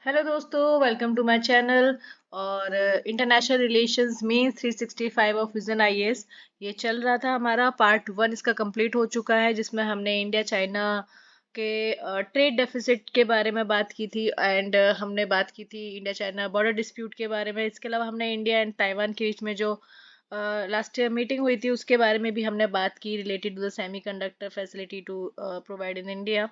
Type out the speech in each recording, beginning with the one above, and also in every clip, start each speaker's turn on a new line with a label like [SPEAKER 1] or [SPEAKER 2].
[SPEAKER 1] Hello दोस्तों, welcome to my channel. और international relations में 365 ऑफ विजन आईएएस ये चल रहा था। हमारा पार्ट 1 इसका कंप्लीट हो चुका है, जिसमें हमने इंडिया चाइना के ट्रेड डेफिसिट के बारे में बात की थी एंड हमने बात की थी इंडिया चाइना बॉर्डर डिस्प्यूट के बारे में। इसके अलावा हमने इंडिया एंड ताइवान के बीच में जो लास्ट ईयर मीटिंग हुई थी उसके बारे में भी हमने बात की, related to the semiconductor facility to provide in India.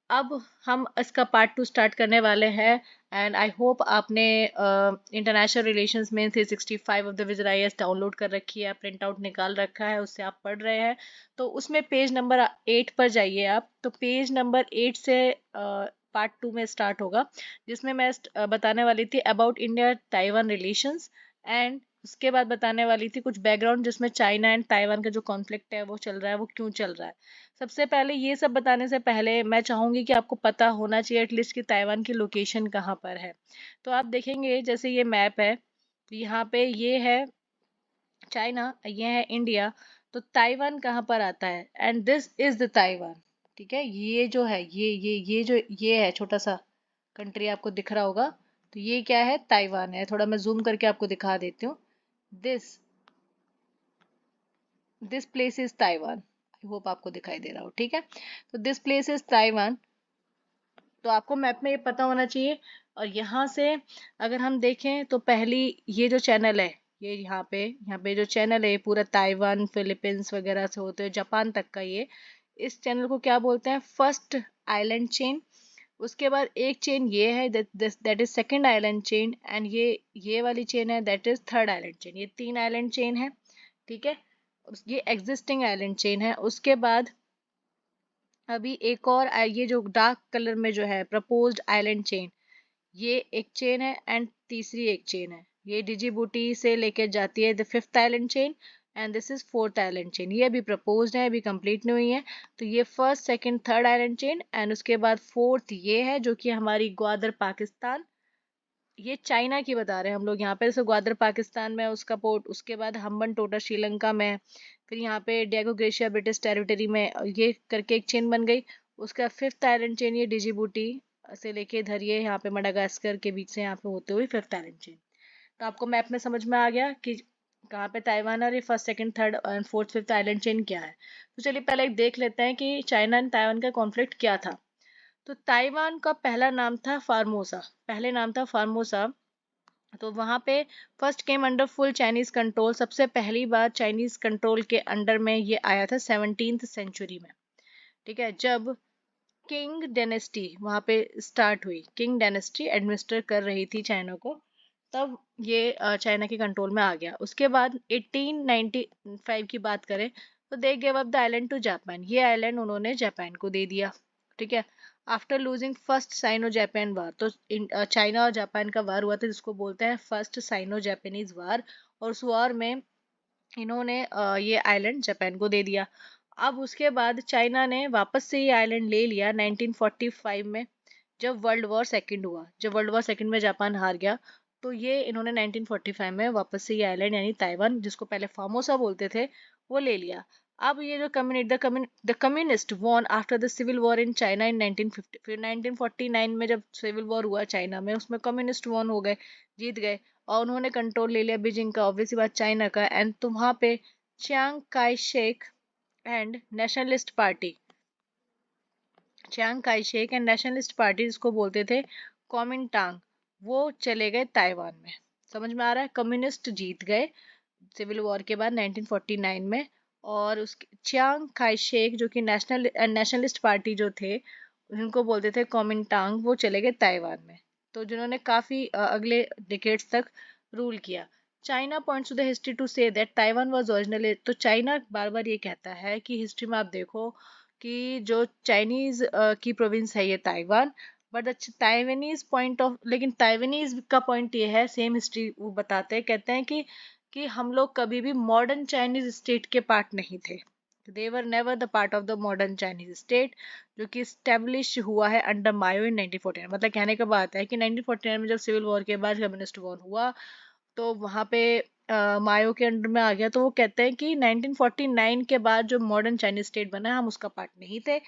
[SPEAKER 1] अब हम इसका पार्ट 2 स्टार्ट करने वाले हैं एंड आई होप आपने इंटरनेशनल रिलेशंस में 365 of the vision IAS download कर रखी है, प्रिंट आउट निकाल रखा है, उससे आप पढ़ रहे हैं। तो उसमें पेज नंबर 8 पर जाइए आप। तो पेज नंबर 8 से पार्ट 2 में स्टार्ट होगा, जिसमें मैं बताने वाली थी about India Taiwan relations and उसके बाद बताने वाली थी कुछ बैकग्राउंड, जिसमें चाइना एंड ताइवान का जो कॉन्फ्लिक्ट है वो चल रहा है, वो क्यों चल रहा है। सबसे पहले ये सब बताने से पहले मैं चाहूंगी कि आपको पता होना चाहिए एटलीस्ट कि ताइवान की लोकेशन कहाँ पर है। तो आप देखेंगे जैसे ये मैप है, तो यहाँ पे ये है चाइना, ये है इंडिया। तो ताइवान कहाँ पर आता है and this is the Taiwan. ठीक है, ये जो है ये जो ये है छोटा सा कंट्री आपको दिख रहा होगा, तो ये क्या है, ताइवान है। थोड़ा मैं जूम करके आपको दिखा देती हूँ। This this place is Taiwan. I hope आपको दिखाई दे रहा हो। ठीक है, तो दिस प्लेस इज ताइवान। तो आपको मैप में ये पता होना चाहिए। और यहाँ से अगर हम देखें तो पहली ये जो चैनल है, ये यहाँ पे जो चैनल है ये पूरा ताइवान फिलीपींस वगैरह से होते हुए जापान तक का, ये इस चैनल को क्या बोलते हैं, फर्स्ट आइलैंड चेन। उसके बाद एक चेन ये है, that is second island chain and ये वाली चेन है, that is third island chain. ये तीन आइलैंड चेन है। ठीक है, ये एग्जिस्टिंग आइलैंड चेन है। उसके बाद अभी एक और ये जो डार्क कलर में जो है प्रपोज्ड आइलैंड चेन, ये एक चेन है एंड तीसरी एक चेन है। ये डिजिबूटी से लेकर जाती है the fifth island chain and this is fourth island chain. ये अभी प्रपोज्ड है, अभी कंप्लीट नहीं हुई है। तो ये first second third island chain and उसके बाद फोर्थ ये है जो कि हमारी ग्वादर पाकिस्तान, ये चाइना की बता रहे हैं हम लोग यहाँ पे। जैसे ग्वादर पाकिस्तान में है उसका पोर्ट, उसके बाद हम्बन टोटा श्रीलंका में, फिर यहाँ पे डिएगो ग्रेशिया ब्रिटिश टेरिटरी में, ये करके एक चेन बन गई। उसका फिफ्थ आइलैंड चेन ये डिजिबूटी से लेके इधर ये यहाँ पे मडागास्कर के बीच से यहाँ पे होते हुए फिफ्थ आइलैंड चेन। तो आपको मैप में समझ में आ गया कि कहाँ पे ताइवान है और ये first second third and fourth fifth island chain क्या है। तो चलिए पहले एक देख लेते हैं कि चाइना एंड ताइवान का कॉन्फ्लिक्ट क्या था। तो ताइवान का पहला नाम था फार्मोसा, पहले नाम था फार्मोसा। तो वहां पे first came under full Chinese control, सबसे पहली बार चाइनीज कंट्रोल के अंडर में ये आया था 17th सेंचुरी में। ठीक है, जब किंग डेनेस्टी वहां पे स्टार्ट हुई, किंग डेनेस्टी एडमिनिस्टर कर रही थी चाइना को, तब ये चाइना के कंट्रोल में आ गया। उसके बाद 1895 की बात करें तो they gave up the island to Japan, ये आइलैंड उन्होंने जापान को दे दिया। ठीक है, after losing first Sino Japan war, तो चाइना और जापान का वार हुआ था जिसको बोलते हैं फर्स्ट साइनो जापानीज वार। और उस वार में इन्होंने ये आइलैंड जापान को दे दिया। अब उसके बाद चाइना ने वापस से ये आइलैंड ले लिया 1945 में, जब वर्ल्ड वॉर सेकंड हुआ, जब वर्ल्ड वॉर सेकंड में जापान हार गया। तो ये इन्होंने 1945 में वापस से ये आइलैंड यानी ताइवान, जिसको पहले फार्मोसा बोलते थे, वो ले लिया। अब ये जो the communist won after the civil war in China in 1950, फिर 1949 में जब सिविल वॉर हुआ चाइना में, उसमें कम्युनिस्ट वॉन हो गए, जीत गए और उन्होंने कंट्रोल ले लिया बीजिंग का, ऑब्वियसली बात चाइना का। एंड तो वहां पे Chiang Kai Shek and nationalist party, Chiang Kai Shek and nationalist party जिसको बोलते थे कॉमिंटांग, वो चले गए ताइवान में। समझ में आ रहा है, कम्युनिस्ट जीत गए सिविल वॉर के बाद 1949 में। और उसके चियांग काई शेक जो कि नेशनलिस्ट पार्टी जो थे, उनको बोलते थे कॉमिंटांग, वो चले गए ताइवान में। तो जिन्होंने काफी अगले डिकेड्स तक रूल किया। China points to the history to say that Taiwan was originally, तो चाइना बार बार ये कहता है कि हिस्ट्री में आप देखो कि जो चाइनीज की प्रोविंस है ये Taiwan, but the Taiwanese point of, लेकिन ताइवानीज का पॉइंट ये है, सेम हिस्ट्री वो बताते हैं, कहते हैं कि हम लोग कभी भी मॉडर्न चाइनीज स्टेट के पार्ट नहीं थे। They were never the part of the modern Chinese state, जो कि स्टेब्लिश हुआ है अंडर मायो इन 1949। मतलब कहने का बात है कि 1949 में जब सिविल वॉर के बाद कम्युनिस्ट वॉर हुआ, तो वहां पे मायो के अंडर में आ गया। तो वो कहते हैं कि 1949 के बाद जो मॉडर्न चाइनीज स्टेट बना है, हम उसका पार्ट नहीं थे।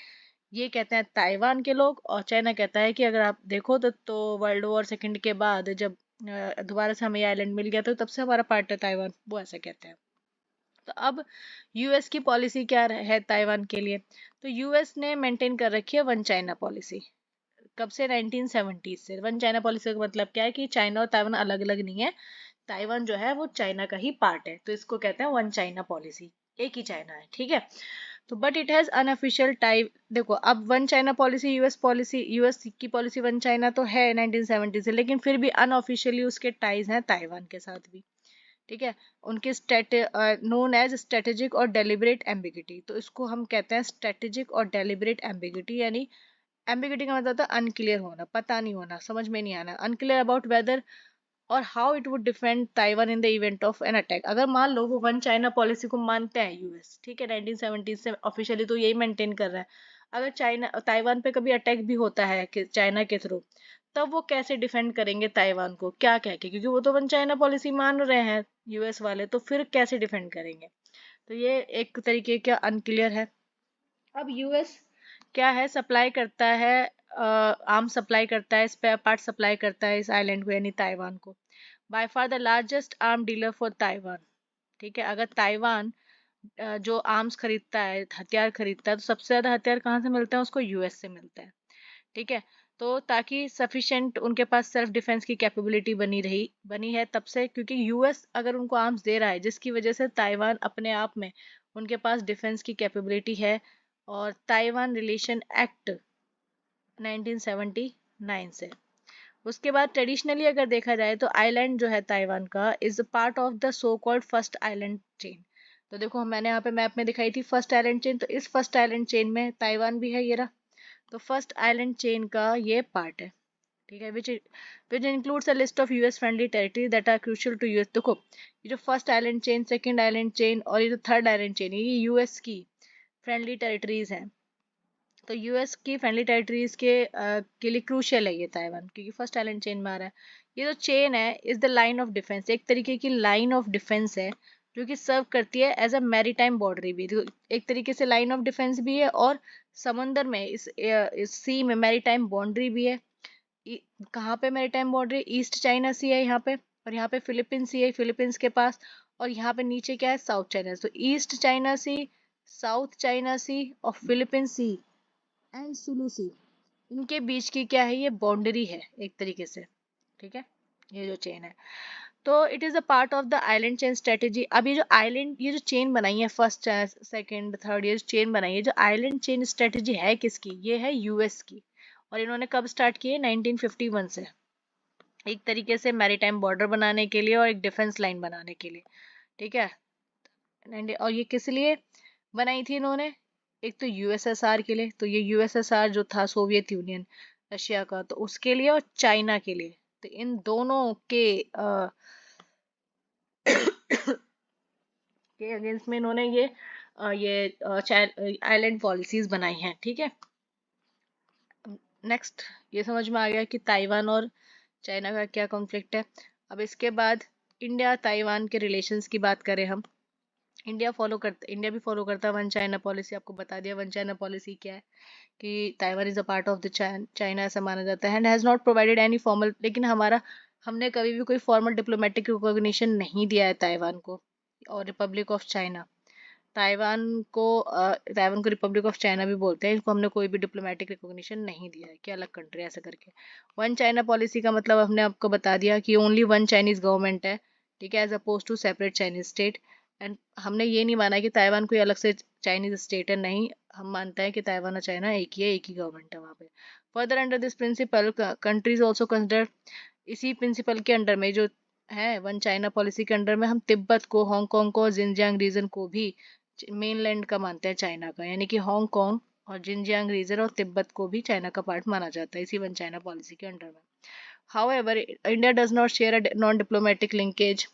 [SPEAKER 1] ये कहते हैं ताइवान के लोग, और चाइना कहता है कि अगर आप देखो तो वर्ल्ड वॉर सेकंड के बाद जब दोबारा से हमें ये आइलैंड मिल गया, तो तब से हमारा पार्ट है ताइवान, वो ऐसा कहते हैं। तो अब यूएस की पॉलिसी क्या है ताइवान के लिए? तो यूएस ने मेंटेन कर रखी है वन चाइना पॉलिसी। कब से? 1970 से। वन चाइना पॉलिसी का मतलब क्या है कि चाइना और ताइवान अलग अलग नहीं है, ताइवान जो है वो चाइना का ही पार्ट है, तो इसको कहते हैं वन चाइना पॉलिसी, एक ही चाइना है, ठीक है। तो but it has unofficial type, देखो अब वन चाइना पॉलिसी, यूएस की पॉलिसी वन चाइना तो है 1970 से, लेकिन फिर भी अनऑफिशियली उसके टाइज हैं ताइवान के साथ भी, ठीक है। उनके नोन एज स्ट्रेटेजिक और डेलिबरेट एम्बिगिटी, तो इसको हम कहते हैं स्ट्रेटेजिक और डेलिबरेट एम्बिगिटी, यानी एम्बिगिटी का मतलब होता है अनक्लियर होना, पता नहीं होना, समझ में नहीं आना, अनक्लियर अबाउट वेदर और how it would defend Taiwan in the event of an attack. अगर मान लो वो वन चाइना पॉलिसी को मानते हैं यूएस, ठीक है, 1970 से ऑफिशियली तो यही मेंटेन कर रहा है, अगर चाइना ताइवान पे कभी अटैक भी होता है कि चाइना के थ्रू, तब वो कैसे डिफेंड करेंगे ताइवान को, क्या कह के, क्योंकि वो तो वन चाइना पॉलिसी मान रहे हैं यूएस वाले, तो फिर कैसे डिफेंड करेंगे? तो ये एक तरीके का अनक्लियर है। अब यूएस क्या है, सप्लाई करता है, आर्म सप्लाई करता है, स्पेयर पार्ट सप्लाई करता है इस आइलैंड को यानी ताइवान को। By far the largest arm dealer for Taiwan, ठीक है। अगर ताइवान जो आर्म्स खरीदता है, हथियार खरीदता है, तो सबसे ज्यादा हथियार कहाँ से मिलते हैं उसको? यूएस से मिलते हैं, ठीक है। तो ताकि सफिशिएंट उनके पास सेल्फ डिफेंस की कैपेबिलिटी बनी है तब से, क्योंकि यूएस अगर उनको आर्म्स दे रहा है, जिसकी वजह से ताइवान अपने आप में उनके पास डिफेंस की कैपेबिलिटी है। और ताइवान रिलेशन एक्ट 1979 से, उसके बाद ट्रेडिशनली अगर देखा जाए तो आइलैंड जो है ताइवान का is part of the so called first island chain. तो देखो मैंने यहाँ पे मैप में दिखाई थी फर्स्ट आइलैंड चेन, तो इस फर्स्ट आइलैंड चेन में ताइवान भी है, ये रहा। तो फर्स्ट आइलैंड चेन का ये पार्ट है, ठीक है, which includes a list of US friendly territory that are crucial to US. देखो ये जो first island chain, second island chain और ये जो थर्ड आइलैंड चेन है, ये यूएस की फ्रेंडली टेरिटरीज हैं। तो यूएस की फ्रेंडली टेरिटरीज के लिए क्रूशियल है ये ताइवान, क्योंकि फर्स्ट आइलैंड चेन में आ रहा है। ये जो चेन है is the line of defence, एक तरीके की लाइन ऑफ डिफेंस है जो कि सर्व करती है एज अ मैरीटाइम बाउंड्री भी, तो एक तरीके से लाइन ऑफ डिफेंस भी है, और समंदर में इस सी में मैरीटाइम बाउंड्री भी है। कहाँ पे मैरीटाइम बाउंड्री? ईस्ट चाइना सी है यहाँ पे, और यहाँ पे फिलीपींस सी है फिलीपींस के पास, और यहाँ पे नीचे क्या है? South China. तो ईस्ट चाइना सी, साउथ चाइना सी और फिलीपींस सी एंड सुलू सी, इनके बीच की क्या है? ये बाउंड्री है एक तरीके से, ठीक है, ये जो चेन है। तो it is a part of the island chain strategy. अब ये जो चेन बनाई है फर्स्ट सेकंड थर्ड, ये जो चेन बनाई है, जो आइलैंड चेन स्ट्रेटेजी है किसकी? ये है यूएस की। और इन्होंने कब स्टार्ट की है? 1951 से, एक तरीके से मैरीटाइम बॉर्डर बनाने के लिए और एक डिफेंस लाइन बनाने के लिए, ठीक है। और ये किस लिए बनाई थी इन्होंने? एक तो यूएसएसआर के लिए, तो ये यूएसएसआर जो था सोवियत यूनियन रशिया का, तो उसके लिए और चाइना के लिए, तो इन दोनों के अगेंस्ट में इन्होंने ये आइलैंड पॉलिसीज बनाई हैं, ठीक है। नेक्स्ट ये समझ में आ गया कि ताइवान और चाइना का क्या कॉन्फ्लिक्ट है। अब इसके बाद इंडिया ताइवान के रिलेशंस की बात करें हम। इंडिया भी फॉलो करता है वन चाइना पॉलिसी। आपको बता दिया वन चाइना पॉलिसी क्या है, कि Taiwan is a part of the China ऐसा माना जाता है, and has not provided any formal, लेकिन हमने कभी भी कोई फॉर्मल डिप्लोमेटिक रिकॉग्निशन नहीं दिया है ताइवान को। और Republic of China, Taiwan Taiwan को रिपब्लिक ऑफ चाइना भी बोलते हैं, इसको हमने कोई भी डिप्लोमेटिक रिकॉग्निशन नहीं दिया है कि अलग कंट्री ऐसा करके। वन चाइना पॉलिसी का मतलब हमने आपको बता दिया कि ओनली वन चाइनीज गवर्नमेंट है, ठीक है, as opposed to separate Chinese state. And हमने ये नहीं माना कि ताइवान कोई अलग से चाइनीज स्टेट है, नहीं, हम मानते हैं कि ताइवान और चाइना एक ही है, एक ही गवर्नमेंट है वहाँ पे। Further under this principle countries also consider, इसी प्रिंसिपल के अंडर में जो है वन चाइना पॉलिसी के अंडर में हम तिब्बत को, हांगकांग को और जिनजियांग रीजन को भी मेनलैंड का मानते हैं चाइना का, यानी कि हांगकांग और जिनजियांग रीजन और तिब्बत को भी चाइना का पार्ट माना जाता है इसी वन चाइना पॉलिसी के अंडर में। However India does not share a non diplomatic linkage,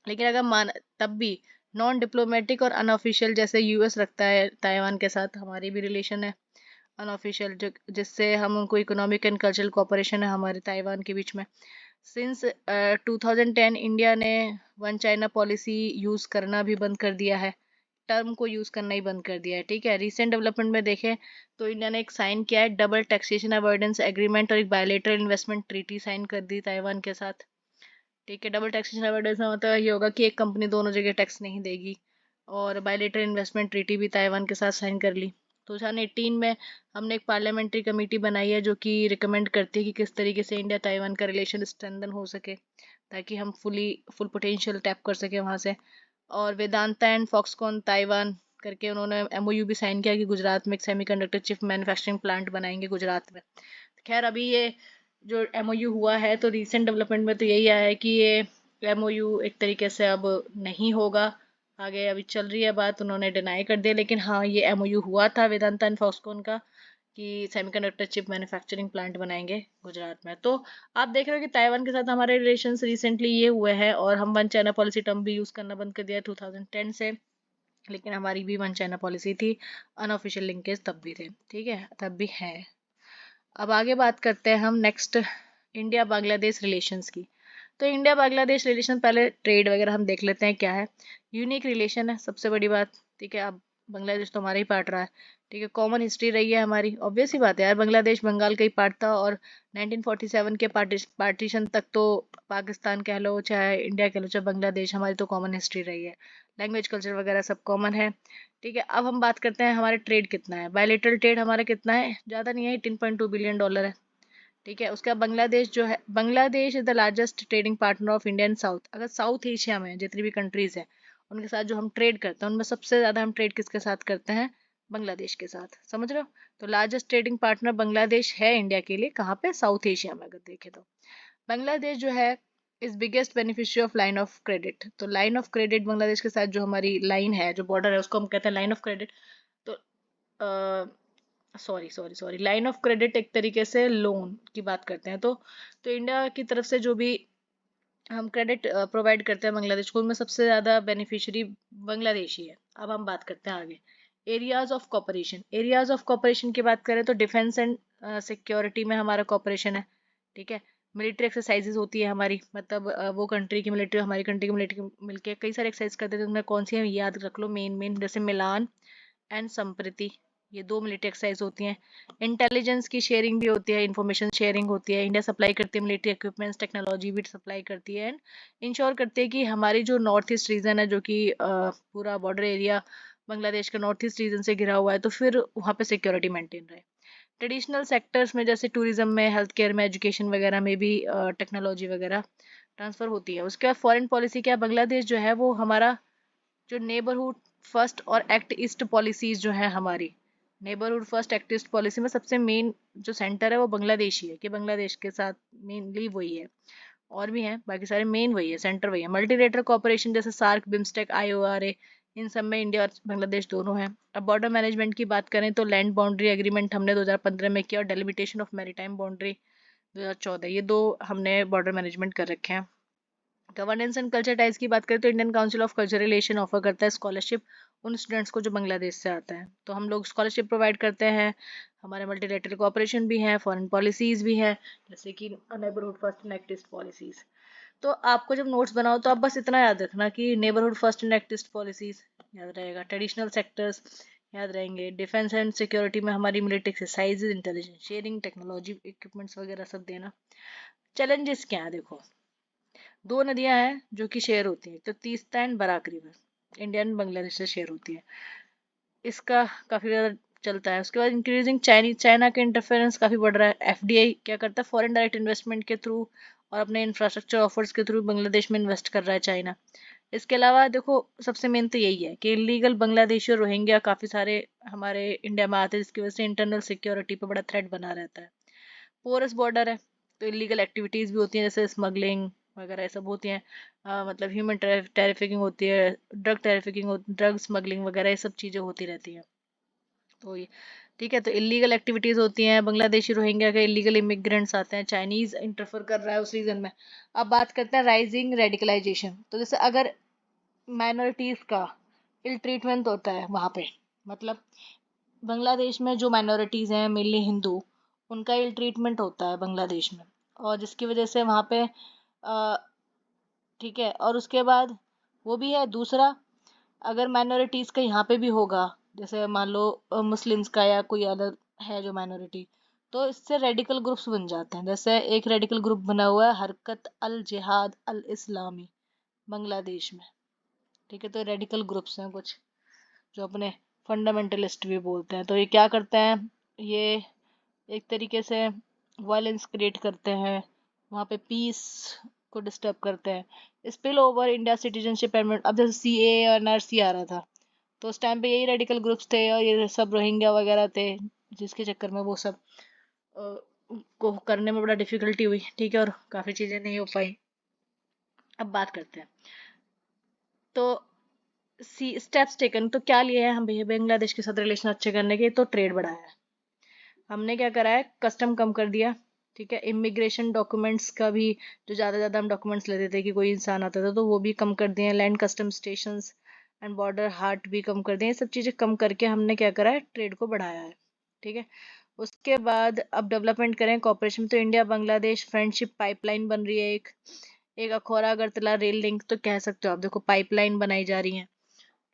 [SPEAKER 1] लेकिन अगर मान तब भी नॉन डिप्लोमेटिक और अनऑफिशियल, जैसे यूएस रखता है ताइवान के साथ, हमारी भी रिलेशन है अनऑफिशियल, जो जिससे हम उनको इकोनॉमिक एंड कल्चरल कोऑपरेशन है हमारे ताइवान के बीच में। सिंस 2010 इंडिया ने वन चाइना पॉलिसी यूज करना भी बंद कर दिया है, टर्म को यूज करना ही बंद कर दिया है। ठीक है, रिसेंट डेवलपमेंट में देखें तो इंडिया ने एक साइन किया है डबल टैक्सेशन अवॉइडेंस एग्रीमेंट और एक बायलेटरल इन्वेस्टमेंट ट्रीटी साइन कर दी ताइवान के साथ। ठीक है, डबल टैक्सेशन अवॉइडेंस का मतलब ये होगा कि एक कंपनी दोनों जगह टैक्स नहीं देगी। और बायलेटरल इन्वेस्टमेंट ट्रीटी भी ताइवान के साथ साइन कर ली। 2018 में हमने एक पार्लियामेंट्री कमेटी बनाई है जो कि रिकमेंड करती है कि किस तरीके से इंडिया ताइवान का रिलेशन स्ट्रेंथन हो सके, ताकि हम फुल पोटेंशियल टैप कर सके वहाँ से। और वेदांता एंड फॉक्सकॉन ताइवान करके उन्होंने एमओयू भी साइन किया कि गुजरात में एक सेमीकंडक्टर चिप मैन्युफैक्चरिंग प्लांट बनाएंगे गुजरात में। खैर अभी ये जो एमओयू हुआ है तो रीसेंट डेवलपमेंट में तो यही आया है कि ये एमओयू एक तरीके से अब नहीं होगा। आगे अभी चल रही है बात, उन्होंने डिनाई कर दिया, लेकिन हाँ ये एमओयू हुआ था वेदांता एंड फॉक्सकॉन का कि सेमीकंडक्टर चिप मैन्युफैक्चरिंग प्लांट बनाएंगे गुजरात में। तो आप देख रहे हो कि ताइवान के साथ हमारे रिलेशंस रिसेंटली ये हुए हैं, और हम वन चाइना पॉलिसी टर्म भी यूज करना बंद कर दिया 2010 से। लेकिन हमारी भी वन चाइना पॉलिसी थी, अनऑफिशियल लिंकेज तब भी थे, ठीक है, तब भी है। अब आगे बात करते हैं हम नेक्स्ट इंडिया बांग्लादेश रिलेशंस की। तो इंडिया बांग्लादेश रिलेशन, पहले ट्रेड वगैरह हम देख लेते हैं क्या है। यूनिक रिलेशन है सबसे बड़ी बात। ठीक है, अब बांग्लादेश तो हमारा ही पार्ट रहा है। ठीक है, कॉमन हिस्ट्री रही है हमारी, ऑब्वियस ही बात है यार, बांग्लादेश बंगाल का ही पार्ट था। और 1947 के पार्टीशन तक तो पाकिस्तान कह लो चाहे इंडिया कह लो चाहे बांग्लादेश, हमारी तो कॉमन हिस्ट्री रही है। लैंग्वेज कल्चर वगैरह सब कॉमन है। ठीक है, अब हम बात करते हैं हमारे ट्रेड कितना है। बायलेटरल ट्रेड हमारा कितना है, ज़्यादा नहीं है, $18.2 बिलियन है। ठीक है, उसके बाद बांग्लादेश जो है, Bangladesh is the largest trading partner of India in south. अगर साउथ एशिया में जितनी भी कंट्रीज है उनके साथ जो हम ट्रेड करते हैं उनमें सबसे ज़्यादा हम ट्रेड किसके साथ करते हैं, बांग्लादेश के साथ। समझ रहे हो, तो लार्जेस्ट ट्रेडिंग पार्टनर बांग्लादेश है इंडिया के लिए, कहाँ पे, साउथ एशिया में अगर देखें तो। बांग्लादेश जो है is biggest beneficiary of line of credit. तो लाइन ऑफ क्रेडिट बांग्लादेश के साथ जो हमारी लाइन है, जो बॉर्डर है, उसको हम कहते हैं लाइन ऑफ क्रेडिट। तो sorry sorry sorry line of credit एक तरीके से लोन की बात करते हैं। तो इंडिया की तरफ से जो भी हम क्रेडिट प्रोवाइड करते हैं बांग्लादेश को, उनमें सबसे ज़्यादा बेनिफिशियरी बांग्लादेश ही है। अब हम बात करते हैं आगे areas of corporation. Areas of corporation की बात करें तो डिफेंस एंड सिक्योरिटी में हमारा कॉपरेशन है। ठीक है, मिलिट्री एक्सरसाइजेज होती है हमारी, मतलब वो कंट्री की मिलिट्री हमारी कंट्री की मिलिट्री मिलके कई सारे एक्सरसाइज करते थे, उनमें कौन सी है याद रख लो, मेन मेन जैसे मिलान एंड संप्रति, ये दो मिलिट्री एक्सरसाइज होती हैं। इंटेलिजेंस की शेयरिंग भी होती है, इंफॉर्मेशन शेयरिंग होती है। इंडिया सप्लाई करती है मिलिट्री इक्विपमेंट्स, टेक्नोलॉजी भी सप्लाई करती है, एंड इंश्योर करती है कि हमारी जो नॉर्थ ईस्ट रीजन है, जो कि पूरा बॉर्डर एरिया बांग्लादेश का नॉर्थ ईस्ट रीजन से घिरा हुआ है, तो फिर वहाँ पे सिक्योरिटी मेंटेन रहे। ट्रेडिशनल सेक्टर्स में जैसे टूरिज्म में, हेल्थ केयर में, एजुकेशन वगैरह में भी टेक्नोलॉजी वगैरह ट्रांसफर होती है। उसके बाद फॉरेन पॉलिसी क्या, बांग्लादेश जो है वो हमारा जो नेबरहुड फर्स्ट और एक्ट ईस्ट पॉलिसीज जो है हमारी, neighbourhood first act east policy में सबसे मेन जो सेंटर है वो बांग्लादेश ही है, कि बांग्लादेश के साथ मेनली वही है। और भी हैं बाकी सारे, मेन वही है, सेंटर वही है। मल्टीलेटरल कोऑपरेशन जैसे सार्क, बिम्स्टेक, आईओआरए, इन सब में इंडिया और बांग्लादेश दोनों हैं। अब बॉर्डर मैनेजमेंट की बात करें तो लैंड बाउंड्री एग्रीमेंट हमने 2015 में किया, और डेलिमिटेशन ऑफ मैरीटाइम बाउंड्री 2014, ये दो हमने बॉर्डर मैनेजमेंट कर रखे हैं। गवर्नेंस एंड कल्चर टाइज की बात करें तो Indian council of culture relation offer करता है स्कॉलरशिप उन स्टूडेंट्स को जो बांग्लादेश से आता है, तो हम लोग स्कॉलरशिप प्रोवाइड करते हैं। हमारे मल्टीलेटरल कोऑपरेशन भी है, फॉरेन पॉलिसीज भी है, जैसे कि neighbourhood first and act east policies. तो आपको जब नोट्स बनाओ तो आप बस इतना याद रखना कि neighbourhood first and act east policies याद रहेगा, ट्रेडिशनल सेक्टर्स याद रहेंगे, डिफेंस एंड सिक्योरिटी में हमारी military exercise, intelligence sharing, technology equipments वगैरह सब देना। चैलेंजेस क्या है, देखो दो नदियां हैं जो कि शेयर होती हैं, तो Teesta and Barak river India and Bangladesh से शेयर होती है, इसका काफ़ी ज़्यादा चलता है। उसके बाद इंक्रीजिंग चाइना के इंटरफेरेंस काफ़ी बढ़ रहा है। एफडीआई क्या करता है, फॉरेन डायरेक्ट इन्वेस्टमेंट के थ्रू और अपने इंफ्रास्ट्रक्चर ऑफर्स के थ्रू बांग्लादेश में इन्वेस्ट कर रहा है चाइना। इसके अलावा देखो सबसे मेन तो यही है कि इलीगल बांग्लादेशी और रोहिंग्या काफ़ी सारे हमारे इंडिया में आते हैं, जिसकी वजह से इंटरनल सिक्योरिटी पर बड़ा थ्रेट बना रहता है। पोरस बॉर्डर है तो इलीगल एक्टिविटीज़ भी होती हैं, जैसे स्मगलिंग वगैरह ये सब होती हैं। मतलब ह्यूमन ट्रैफिकिंग होती है, ड्रग ट्रैफिकिंग, ड्रग स्मगलिंग वगैरह ये सब चीज़ें होती रहती हैं। तो ये ठीक है, तो इलीगल एक्टिविटीज़ होती हैं, बांग्लादेशी रोहिंग्या के इलीगल इमिग्रेंट्स आते हैं, चाइनीज़ इंटरफेयर कर रहा है उस रीजन में। अब बात करते हैं राइजिंग रेडिकलाइजेशन। तो जैसे अगर माइनॉरिटीज़ का इल ट्रीटमेंट होता है वहाँ पे, मतलब बांग्लादेश में जो माइनॉरिटीज़ हैं मेनली हिंदू, उनका इल ट्रीटमेंट होता है बांग्लादेश में, और जिसकी वजह से वहाँ पे ठीक है, और उसके बाद वो भी है दूसरा, अगर माइनॉरिटीज़ का यहाँ पे भी होगा, जैसे मान लो मुस्लिम्स का या कोई अदर है जो माइनॉरिटी, तो इससे रेडिकल ग्रुप्स बन जाते हैं। जैसे एक रेडिकल ग्रुप बना हुआ है हरकत अल जिहाद अल इस्लामी बांग्लादेश में। ठीक है, तो रेडिकल ग्रुप्स हैं कुछ जो अपने फंडामेंटलिस्ट भी बोलते हैं। तो ये क्या करते हैं, ये एक तरीके से वायलेंस क्रिएट करते हैं, वहाँ पे पीस को डिस्टर्ब करते हैं। Spill over India citizenship amendment, अब जैसे सीए और एनआरसी आ रहा था, तो उस टाइम पे यही रेडिकल ग्रुप्स थे और ये सब रोहिंग्या वगैरह थे, जिसके चक्कर में वो सब अ, को करने में बड़ा डिफिकल्टी हुई। ठीक है, और काफ़ी चीज़ें नहीं हो पाई। अब बात करते हैं, तो सी स्टेप्स टेकन तो क्या लिए हैं हम भैया बांग्लादेश के साथ रिलेशन अच्छे करने के, तो ट्रेड बढ़ाया है हमने। क्या करा है, कस्टम कम कर दिया। ठीक है, इमिग्रेशन डॉक्यूमेंट्स का भी, जो ज़्यादा ज़्यादा हम डॉक्यूमेंट्स लेते थे कि कोई इंसान आता था, तो वो भी कम कर दिए हैं। Land custom stations and border haat भी कम कर दिए। ये सब चीज़ें कम करके हमने क्या करा है, ट्रेड को बढ़ाया है। ठीक है, उसके बाद अब डेवलपमेंट करें कॉपरेशन, तो इंडिया बांग्लादेश फ्रेंडशिप पाइपलाइन बन रही है एक, एक अखौरा अगरतला रेल लिंक, तो कह सकते हो आप, देखो पाइपलाइन बनाई जा रही है।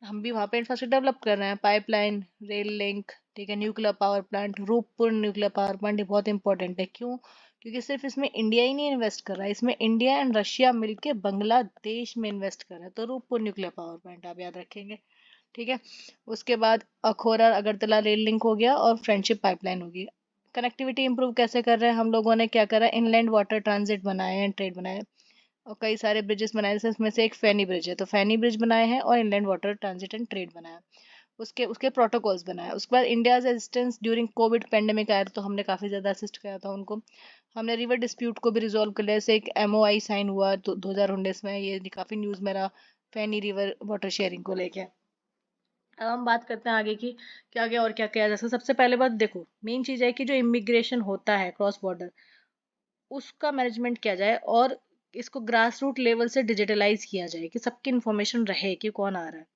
[SPEAKER 1] हम भी वहाँ पे इंफ्रास्ट्रक्चर डेवलप कर रहे हैं, पाइपलाइन, रेल लिंक। ठीक है, nuclear power plant, Rooppur nuclear power plant, ये बहुत इंपॉर्टेंट है। क्यों? क्योंकि सिर्फ इसमें इंडिया ही नहीं इन्वेस्ट कर रहा है, इसमें इंडिया एंड रशिया मिलके बांग्लादेश में इन्वेस्ट कर रहा है। तो रूपपुर न्यूक्लियर पावर प्लांट आप याद रखेंगे। ठीक है, उसके बाद अखौरा अगरतला रेल लिंक हो गया और फ्रेंडशिप पाइपलाइन होगी। कनेक्टिविटी इंप्रूव कैसे कर रहे हैं हम लोगों ने, क्या करा, इनलैंड वाटर ट्रांजिट बनाए हैं, ट्रेड बनाए, और कई सारे ब्रिजेस बनाए, जैसे इसमें से एक फैनी ब्रिज है, तो फैनी ब्रिज बनाए हैं और inland water transit and trade बनाया। उसके उसके प्रोटोकॉल्स बनाए। उसके बाद India's assistance during Covid pandemic आया, तो हमने काफ़ी ज़्यादा असिस्ट किया था उनको। हमने रिवर डिस्प्यूट को भी रिजॉल्व कर लिया, जैसे एक एमओआई साइन हुआ तो 2019 में, ये काफ़ी न्यूज़ मेरा फैनी रिवर वाटर शेयरिंग को लेके। अब हम बात करते हैं आगे की, क्या क्या और क्या किया जा सकता है। सबसे पहले बात देखो, मेन चीज़ है कि जो इमिग्रेशन होता है क्रॉस बॉर्डर, उसका मैनेजमेंट किया जाए और इसको ग्रास रूट लेवल से डिजिटलाइज किया जाए कि सबकी इन्फॉर्मेशन रहे कि कौन आ रहा है।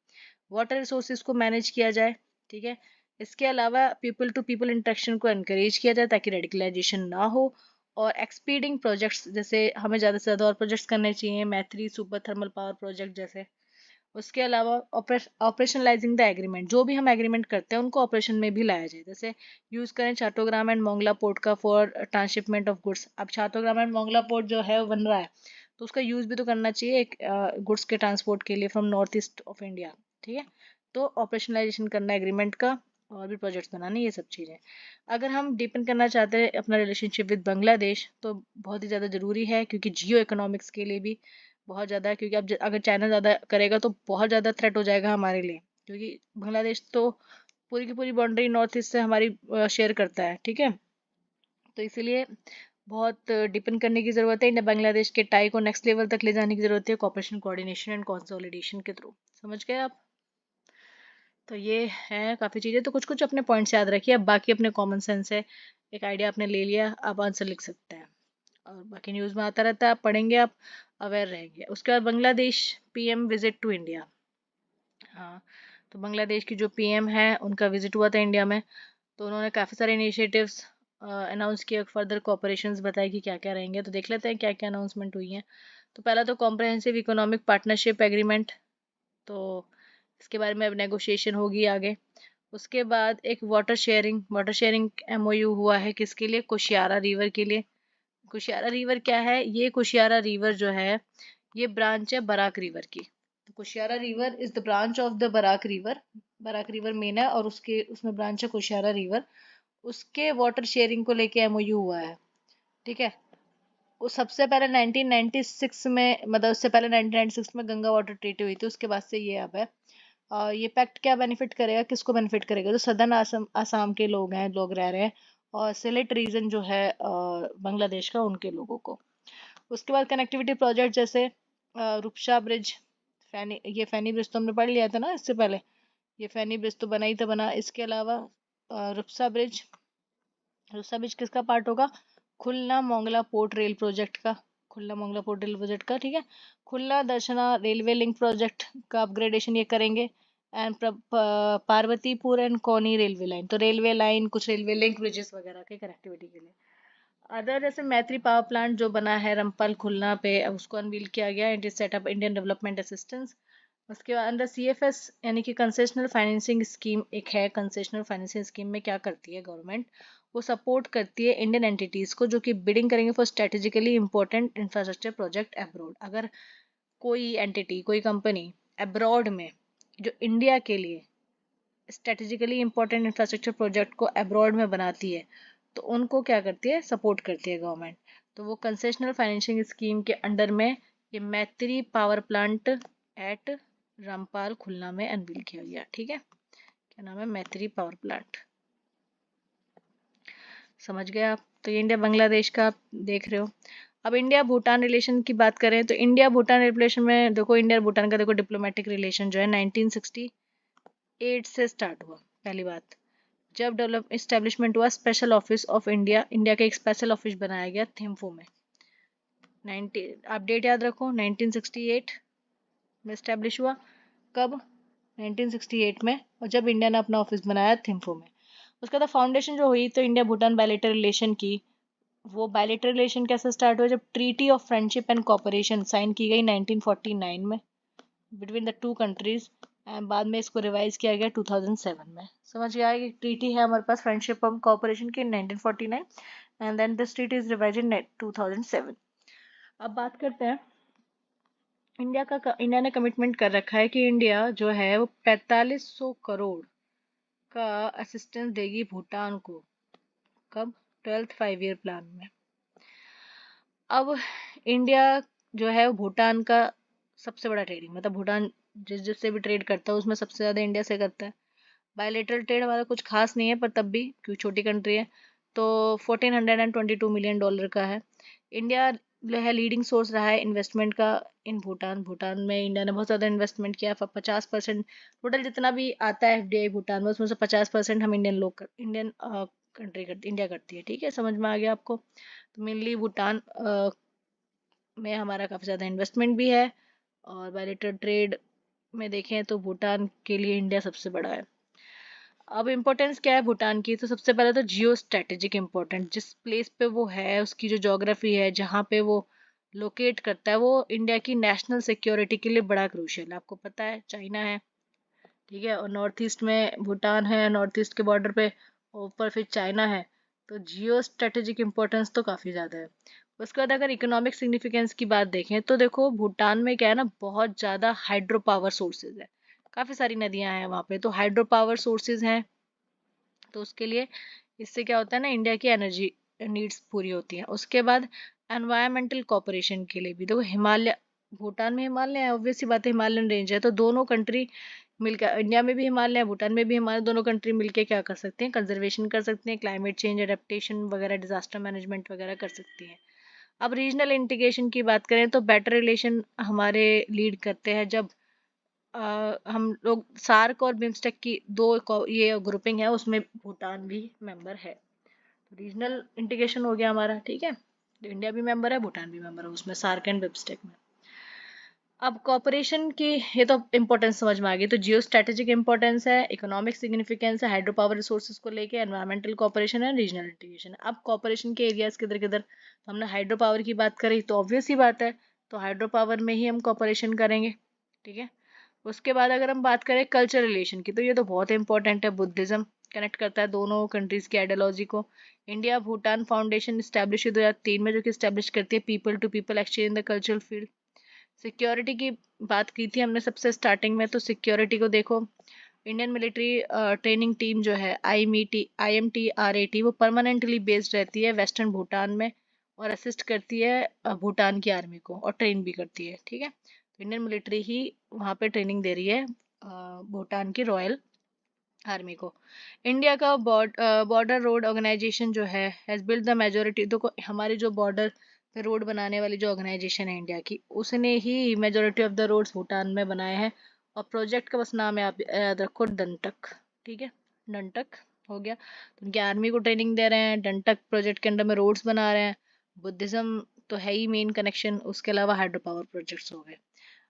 [SPEAKER 1] वाटर रिसोर्सेज को मैनेज किया जाए। ठीक है, इसके अलावा पीपल टू पीपल इंटरेक्शन को एनकरेज किया जाए ताकि रेडिकलाइजेशन ना हो। और एक्सपीडिंग प्रोजेक्ट्स, जैसे हमें ज़्यादा से ज़्यादा और प्रोजेक्ट्स करने चाहिए, मैत्री सुपर थर्मल पावर प्रोजेक्ट जैसे। उसके अलावा ऑपरेशनलाइजिंग द एग्रीमेंट, जो भी हम एग्रीमेंट करते हैं उनको ऑपरेशन में भी लाया जाए। जैसे यूज़ करें चाटोग्राम एंड मोंगला पोर्ट का फॉर ट्रांसशिपमेंट ऑफ गुड्स। अब चाटोग्राम एंड मोंगला पोर्ट जो है वो बन रहा है, तो उसका यूज़ भी तो करना चाहिए एक गुड्स के ट्रांसपोर्ट के लिए from north east of India. ठीक है, तो ऑपरेशनलाइजेशन करना एग्रीमेंट का, और भी प्रोजेक्ट्स बनाने, ये सब चीज़ें। अगर हम डीपन करना चाहते हैं अपना रिलेशनशिप विद बांग्लादेश, तो बहुत ही ज़्यादा ज़रूरी है, क्योंकि जियो इकोनॉमिक्स के लिए भी बहुत ज़्यादा है। क्योंकि अब अगर चाइना ज़्यादा करेगा तो बहुत ज़्यादा थ्रेट हो जाएगा हमारे लिए, क्योंकि बांग्लादेश तो पूरी की पूरी बाउंड्री नॉर्थ ईस्ट से हमारी शेयर करता है। ठीक है, तो इसीलिए बहुत डिपेंड करने की ज़रूरत है। इंडिया बांग्लादेश के टाई को नेक्स्ट लेवल तक ले जाने की ज़रूरत है, कॉपरेशन कोऑर्डिनेशन एंड कंसोलिडेशन के थ्रू। समझ गए आप? तो ये है काफ़ी चीज़ें, तो कुछ कुछ अपने पॉइंट्स याद रखिए। अब बाकी अपने कॉमन सेंस है, एक आइडिया आपने ले लिया, आप आंसर लिख सकते हैं। और बाकी न्यूज़ में आता रहता है, आप पढ़ेंगे, आप अवेयर रहेंगे। उसके बाद Bangladesh PM visit to India. हाँ, तो बांग्लादेश की जो पीएम है उनका विजिट हुआ था इंडिया में, तो उन्होंने काफ़ी सारे इनिशिएटिव्स अनाउंस किए, फर्दर कोऑपरेशंस बताए कि क्या क्या रहेंगे। तो देख लेते हैं क्या क्या अनाउंसमेंट हुई हैं। तो पहला तो कॉम्प्रहेंसिव इकोनॉमिक पार्टनरशिप एग्रीमेंट, तो इसके बारे में अब नेगोशिएशन होगी आगे। उसके बाद एक वाटर शेयरिंग एमओयू हुआ है, किसके लिए, कुशियारा रिवर के लिए। कुशियारा रिवर क्या है, ये कुशियारा रिवर जो है ये ब्रांच है बराक रिवर की। तो Kushiyara river is the branch of the Barak river. Barak river main है और उसके उसमें ब्रांच है कुशियारा रिवर। उसके वाटर शेयरिंग को लेके एमओयू हुआ है। ठीक है, वो सबसे पहले 1996 में, मतलब उससे पहले 1996 में गंगा वाटर ट्रीटी हुई थी, उसके बाद से ये अब है। ये पैक्ट क्या बेनिफिट करेगा, किसको बेनिफिट करेगा, जो सदर्न आसाम आसाम के लोग हैं, लोग रह रहे हैं, और सिलेट रीजन जो है बांग्लादेश का, उनके लोगों को। उसके बाद कनेक्टिविटी प्रोजेक्ट, जैसे रूपसा ब्रिज, फैनी ब्रिज तो हमने पढ़ लिया था ना इससे पहले, ये फैनी ब्रिज तो बना ही था बना। इसके अलावा रूपसा ब्रिज, रूपसा ब्रिज किसका पार्ट होगा, खुलना मोंगला पोर्ट रेल प्रोजेक्ट का, खुलना मोंगला पोर्ट रेल प्रोजेक्ट का। ठीक है, खुलना दर्शना रेलवे लिंक प्रोजेक्ट का अपग्रेडेशन ये करेंगे। एंड पार्वतीपुर एंड कौनी रेलवे लाइन, तो रेलवे लाइन, कुछ रेलवे लिंक ब्रिजेस वगैरह के कनेक्टिविटी के लिए। अदर जैसे मैत्री पावर प्लांट जो बना है रमपल खुलना पे, अब उसको अनवील किया गया, it is setup Indian development assistance. उसके बाद अंदर CFS यानी कि कंसेशनल फाइनेंसिंग स्कीम एक है। कंसेशनल फाइनेंसिंग स्कीम में क्या करती है गवर्नमेंट, वो सपोर्ट करती है इंडियन एंटिटीज को जो कि बिडिंग करेंगे for strategically important infrastructure project abroad. अगर कोई एंटिटी, कोई कंपनी अब्रॉड में जो इंडिया के लिए स्ट्रेटेजिकली इंपॉर्टेंट इंफ्रास्ट्रक्चर प्रोजेक्ट को अब्रॉड में बनाती है, तो उनको क्या करती है, सपोर्ट करती है गवर्नमेंट। तो वो कंसेशनल फाइनेंसिंग स्कीम के अंडर में ये मैत्री पावर प्लांट एट रामपाल खुलना में अनवील किया गया। ठीक है, क्या नाम है, मैत्री पावर प्लांट। समझ गए आप। तो ये इंडिया बांग्लादेश का आप देख रहे हो। अब इंडिया भूटान रिलेशन की बात करें तो इंडिया भूटान रिलेशन में देखो, इंडिया और भूटान का देखो डिप्लोमेटिक रिलेशन जो है 1968 से स्टार्ट हुआ। पहली बात, जब डेवलप इस्टेब्लिशमेंट हुआ special office of India, India का एक स्पेशल ऑफिस बनाया गया थिम्फू में। 90, आप डेट याद रखो, 1968 में इस्टेब्लिश हुआ। कब, 1968 में। और जब इंडिया ने अपना ऑफिस बनाया थिम्फू में। उसके बाद फाउंडेशन जो हुई तो इंडिया भूटान बायलैटरल रिलेशन की, वो बायलैटरल रिलेशन कैसे स्टार्ट हुआ, जब treaty of friendship and cooperation sign की गई 1949 में between the two countries, and बाद में इसको रिवाइज किया गया 2007 में। समझ गया कि ट्रीटी है हमारे पास फ्रेंडशिप एंड कोऑपरेशन की 1949 and then this treaty is revise in 2007। अब बात करते हैं इंडिया ने कमिटमेंट कर रखा है कि इंडिया जो है वो 4500 करोड़ का असिस्टेंस देगी भूटान को। कब, 12th 5 ईयर प्लान में। अब इंडिया जो है वो भूटान का सबसे बड़ा ट्रेडिंग, मतलब भूटान जिससे भी ट्रेड करता है उसमें सबसे ज़्यादा इंडिया से करता है। बायलेटरल ट्रेड हमारा कुछ खास नहीं है, पर तब भी क्योंकि छोटी कंट्री है, तो $1422 मिलियन का है। इंडिया जो है लीडिंग सोर्स रहा है इन्वेस्टमेंट का इन भूटान। भूटान में इंडिया ने बहुत ज़्यादा इन्वेस्टमेंट किया। 50% टोटल जितना भी आता है FDI भूटान में, उसमें से 50% हम इंडियन कंट्री करती, इंडिया करती है। ठीक है, समझ में आ गया आपको। तो मेनली भूटान में हमारा काफ़ी ज़्यादा इन्वेस्टमेंट भी है। और बायलेटरल ट्रेड में देखें तो भूटान के लिए इंडिया सबसे बड़ा है। अब इम्पोर्टेंस क्या है भूटान की, तो सबसे पहले तो जियो स्ट्रेटेजिक इम्पोर्टेंट, जिस प्लेस पे वो है उसकी जो जोग्राफी है जहाँ पे वो लोकेट करता है, वो इंडिया की नेशनल सिक्योरिटी के लिए बड़ा क्रूशियल है। आपको पता है चाइना है, ठीक है, और नॉर्थ ईस्ट में भूटान है, नॉर्थ ईस्ट के बॉर्डर पे, ऊपर फिर चाइना है। तो जियो स्ट्रेटेजिक इम्पोर्टेंस तो काफ़ी ज़्यादा है। उसके बाद अगर इकोनॉमिक सिग्निफिकेंस की बात देखें तो देखो भूटान में क्या है ना, बहुत ज़्यादा हाइड्रो पावर सोर्सेज है। काफ़ी सारी नदियाँ हैं वहाँ पे, तो हाइड्रो पावर सोर्सेज हैं। तो उसके लिए इससे क्या होता है ना, इंडिया की एनर्जी नीड्स पूरी होती हैं। उसके बाद एनवायरमेंटल कॉपरेशन के लिए भी देखो, हिमालय, भूटान में हिमालय है, ऑब्वियस सी बात है, हिमालयन रेंज है, तो दोनों कंट्री मिलकर, इंडिया में भी हिमालय है, भूटान में भी हिमालय, दोनों कंट्री मिलकर क्या कर सकते हैं, कंजर्वेशन कर सकते हैं, क्लाइमेट चेंज एडेप्टेशन वगैरह, डिजास्टर मैनेजमेंट वगैरह कर सकती हैं। अब रीजनल इंटीग्रेशन की बात करें तो बेटर रिलेशन हमारे लीड करते हैं जब हम लोग सार्क और बिम्स्टेक की ये ग्रुपिंग है, उसमें भूटान भी मेंबर है। रीजनल इंटीग्रेशन हो गया हमारा, ठीक है। तो इंडिया भी मेंबर है, भूटान भी मेंबर है उसमें, सार्क एंड बिम्स्टेक में। अब कॉपरेशन की ये तो इम्पोर्टेंस समझ में आ गई। तो जियो स्ट्रेटेजिक इंपॉर्टेंस है, इकोनॉमिक सिग्निफिकेंस है, हाइड्रो पावर रिसोर्सेज को लेके, एनवायरमेंटल कॉपरेशन है, रीजनल इंटीग्रेशन। अब कॉपरेशन के एरियाज किधर किधर, तो हमने हाइड्रो पावर की बात करी, तो ऑब्वियस ही बात है, तो हाइड्रो पावर में ही हम कॉपरेशन करेंगे, ठीक है। उसके बाद अगर हम बात करें कल्चर रिलेशन की, तो ये तो बहुत इंपॉर्टेंट है। बुद्धिज्म कनेक्ट करता है दोनों कंट्रीज की आइडियोलॉजी को। इंडिया भूटान फाउंडेशन स्टैब्लिश 2003 में, जो कि स्टैब्लिश करती है people to people exchange in the cultural field. Security की बात की थी हमने सबसे स्टार्टिंग में, तो सिक्योरिटी को देखो, इंडियन मिलिट्री ट्रेनिंग टीम जो है IMTRAT, वो परमानेंटली बेस्ड रहती है वेस्टर्न भूटान में और असिस्ट करती है भूटान की आर्मी को, और ट्रेन भी करती है, ठीक है। तो इंडियन मिलिट्री ही वहाँ पे ट्रेनिंग दे रही है भूटान की रॉयल आर्मी को। इंडिया का बॉर्डर रोड ऑर्गेनाइजेशन जो है हैज बिल्ड द मेजोरिटी, देखो हमारी जो बॉर्डर पे रोड बनाने वाली जो ऑर्गेनाइजेशन है इंडिया की, उसने ही majority of the roads Bhutan में बनाए हैं। और प्रोजेक्ट का बस नाम है, आप याद रखो, डंटक, ठीक है, डंटक हो गया। तो उनकी आर्मी को ट्रेनिंग दे रहे हैं, डंटक प्रोजेक्ट के अंडर में रोड्स बना रहे हैं। बुद्धिज्म तो है ही मेन कनेक्शन, उसके अलावा हाइड्रो पावर प्रोजेक्ट्स हो गए।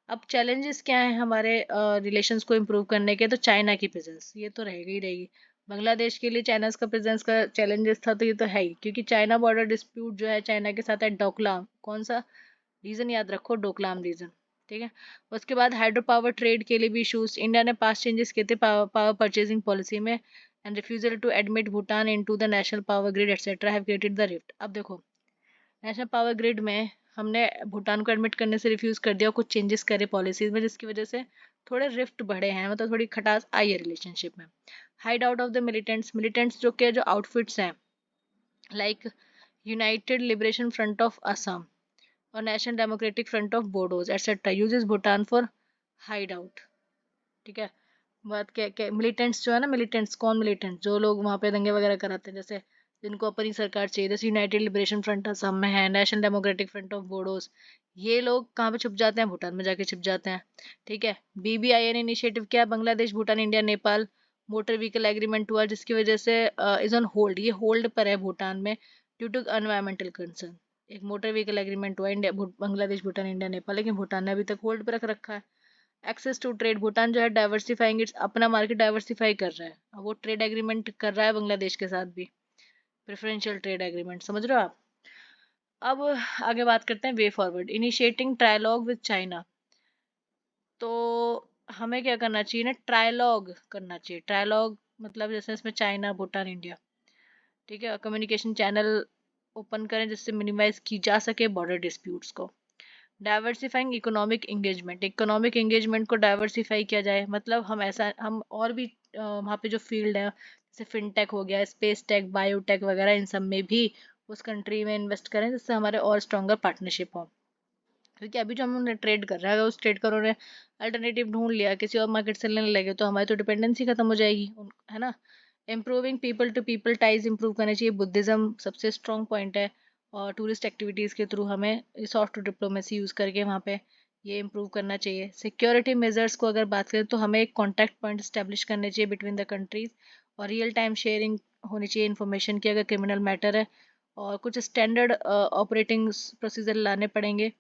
[SPEAKER 1] अब चैलेंजेस क्या हैं हमारे रिलेशंस को इम्प्रूव करने के, तो चाइना की प्रेजेंस ये तो रहेगी ही रहेगी। बांग्लादेश के लिए चाइना का प्रेजेंस का चैलेंजेस था, तो ये तो है ही, क्योंकि चाइना बॉर्डर डिस्प्यूट जो है चाइना के साथ है डोकलाम, कौन सा रीजन याद रखो, डोकलाम रीजन, ठीक है। उसके बाद हाइड्रो पावर ट्रेड के लिए भी इशूज, इंडिया ने पास चेंजेस किए थे पावर परचेजिंग पॉलिसी में, and refusal to admit Bhutan into the national power grid etcetera have created the rift. अब देखो, नेशनल पावर ग्रिड में हमने भूटान को एडमिट करने से रिफ्यूज कर दिया, कुछ चेंजेस करे पॉलिसीज में, जिसकी वजह से थोड़े रिफ्ट बढ़े हैं, मतलब थोड़ी खटास आई है रिलेशनशिप में। Hide out of the militants, militants जो के जो आउटफिट्स हैं like United Liberation Front of Assam और National Democratic Front of Bodos etcetera uses Bhutan for hide out. ठीक है। बात क्या मिलिटेंट्स जो है ना, मिलिटेंट्स कौन, मिलिटेंट जो लोग वहाँ पे दंगे वगैरह कराते हैं, जैसे जिनको अपनी सरकार चाहिए, जैसे यूनाइटेड लिबरेशन फ्रंट असम में है, national Democratic Front of Bodos, ये लोग कहाँ पे छुप जाते हैं, भूटान में जाके छुप जाते हैं। ठीक है। BBIN इनिशिएटिव क्या है, Bangladesh Bhutan India Nepal motor vehicle agreement हुआ, जिसकी वजह से इज ऑन होल्ड, ये होल्ड पर है भूटान में ड्यू टू एनवायरमेंटल कंसर्न। एक मोटर व्हीकल एग्रीमेंट हुआ इंडिया बांग्लादेश भूटान इंडिया नेपाल, लेकिन भूटान ने अभी तक होल्ड पर रख रखा है। एक्सेस टू ट्रेड, भूटान जो है डाइवर्सिफाइंग इट्स, अपना मार्केट डाइवर्सिफाई कर रहा है, अब वो ट्रेड एग्रीमेंट कर रहा है बांग्लादेश के साथ भी, प्रेफरेंशियल ट्रेड एग्रीमेंट, समझ रहे हो आप। अब आगे बात करते हैं way forward, initiating trialogue with China. तो हमें क्या करना चाहिए ना, ट्रायलॉग करना चाहिए। ट्रायलॉग मतलब जैसे इसमें चाइना भूटान इंडिया, ठीक है, कम्युनिकेशन चैनल ओपन करें जिससे मिनिमाइज की जा सके बॉर्डर डिस्प्यूट्स को। Diversifying economic engagement, economic engagement को डाइवर्सिफाई किया जाए, मतलब हम और भी वहाँ पे जो फील्ड है, जैसे फिनटेक हो गया, स्पेस टेक, बायोटेक वगैरह, इन सब में भी उस कंट्री में इन्वेस्ट करें जिससे हमारे और स्ट्रॉन्गर पार्टनरशिप हो। क्योंकि अभी जो हम ट्रेड कर रहे हैं, अगर उस ट्रेड करों ने अल्टरनेटिव ढूंढ लिया, किसी और मार्केट से लेने लगे, तो हमारी तो डिपेंडेंसी खत्म हो जाएगी, है ना। Improving people to people ties improve करने चाहिए, बुद्धिज्म सबसे स्ट्रॉन्ग पॉइंट है, और टूरिस्ट एक्टिविटीज़ के थ्रू हमें सॉफ्ट डिप्लोमेसी यूज़ करके वहाँ पे ये इम्प्रूव करना चाहिए। सिक्योरिटी मेजर्स को अगर बात करें तो हमें एक कॉन्टैक्ट पॉइंट स्टैब्लिश करने चाहिए बिटवीन द कंट्रीज, और रियल टाइम शेयरिंग होनी चाहिए इन्फॉर्मेशन की अगर क्रिमिनल मैटर है, और कुछ स्टैंडर्ड ऑपरेटिंग प्रोसीजर लाने पड़ेंगे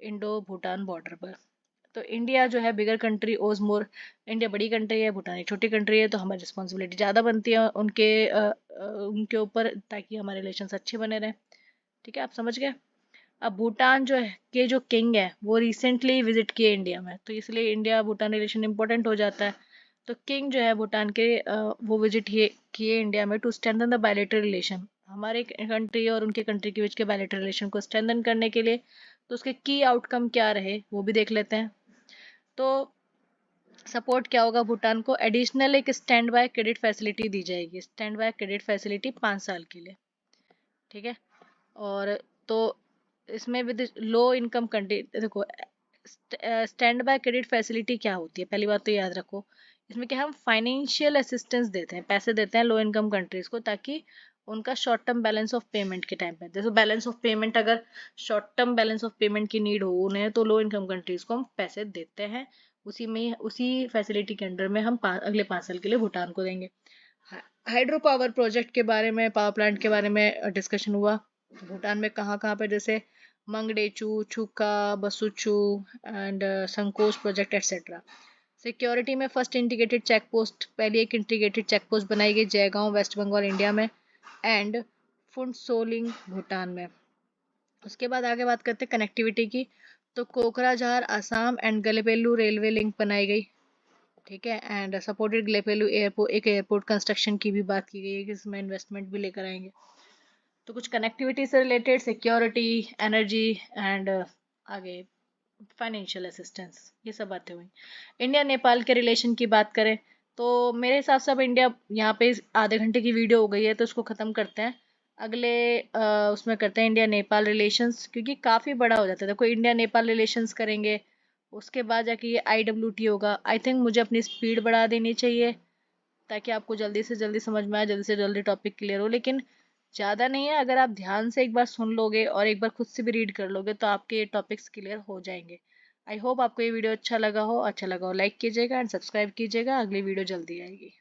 [SPEAKER 1] इंडो भूटान बॉर्डर पर। तो इंडिया जो है बिगर कंट्री ओज मोर, इंडिया बड़ी कंट्री है, भूटान एक छोटी कंट्री है, तो हमारी रिस्पॉन्सिबिलिटी ज़्यादा बनती है उनके ऊपर, ताकि हमारे रिलेशन अच्छे बने रहें। ठीक है, आप समझ गए। अब भूटान जो है के जो किंग है वो रिसेंटली विजिट किए इंडिया में, तो इसलिए इंडिया भूटान रिलेशन इंपॉर्टेंट हो जाता है। तो किंग जो है भूटान के वो विजिट किए इंडिया में to strengthen the bilateral relation, हमारे कंट्री और उनके कंट्री के बीच के बायलैटरल रिलेशन को स्ट्रेंथन करने के लिए। तो उसके की आउटकम क्या रहे वो भी देख लेते हैं। तो सपोर्ट क्या होगा भूटान को, एडिशनल एक स्टैंड बाय क्रेडिट फैसिलिटी दी जाएगी, स्टैंड बाय क्रेडिट फैसिलिटी 5 साल के लिए। ठीक है। और तो इसमें विद लो इनकम कंट्री, देखो स्टैंड बाय क्रेडिट फैसिलिटी क्या होती है, पहली बात तो याद रखो, इसमें क्या हम फाइनेंशियल असिस्टेंस देते हैं, पैसे देते हैं लो इनकम कंट्रीज को, ताकि उनका short term balance of payment के टाइम पे, जैसे बैलेंस ऑफ पेमेंट, अगर short term balance of payment की नीड हो उन्हें, तो लो इनकम कंट्रीज को हम पैसे देते हैं, उसी में उसी फैसिलिटी के अंडर में हम अगले 5 साल के लिए भूटान को देंगे। हाइड्रो पावर प्रोजेक्ट के बारे में, पावर प्लांट के बारे में डिस्कशन हुआ, भूटान में कहाँ कहाँ पे, जैसे मंगडेचू, छुका, बसुचू एंड संकोच प्रोजेक्ट एटसेट्रा। सिक्योरिटी में फर्स्ट इंटीग्रेटेड चेक पोस्ट, पहली एक इंटीग्रेटेड चेक पोस्ट बनाई गई जयगांव वेस्ट बंगाल इंडिया में, एंड फुनसोलिंग भूटान में। उसके बाद आगे बात करते हैं कनेक्टिविटी की, तो Kokrajhar Assam and Gelephu railway link बनाई गई। ठीक है। एंड सपोर्टेड गलेपेलू एयरपोर्ट, एक एयरपोर्ट कंस्ट्रक्शन की भी बात की गई है कि इसमें इन्वेस्टमेंट भी लेकर आएंगे। तो कुछ कनेक्टिविटी से रिलेटेड, सिक्योरिटी, एनर्जी एंड आगे फाइनेंशियल असिस्टेंस, ये सब बातें हुई। इंडिया नेपाल के रिलेशन की बात करें तो मेरे हिसाब से अब इंडिया यहाँ पे आधे घंटे की वीडियो हो गई है, तो उसको ख़त्म करते हैं, अगले उसमें करते हैं इंडिया नेपाल रिलेशंस, क्योंकि काफ़ी बड़ा हो जाता है। देखो इंडिया नेपाल रिलेशंस करेंगे, उसके बाद जाके ये IWT होगा। आई थिंक मुझे अपनी स्पीड बढ़ा देनी चाहिए ताकि आपको जल्दी से जल्दी समझ में आए, जल्दी से जल्दी टॉपिक क्लियर हो, लेकिन ज़्यादा नहीं है, अगर आप ध्यान से एक बार सुन लोगे और एक बार खुद से भी रीड कर लोगे तो आपके ये टॉपिक्स क्लियर हो जाएंगे। आई होप आपको ये वीडियो अच्छा लगा हो लाइक कीजिएगा एंड सब्सक्राइब कीजिएगा, अगली वीडियो जल्दी आएगी।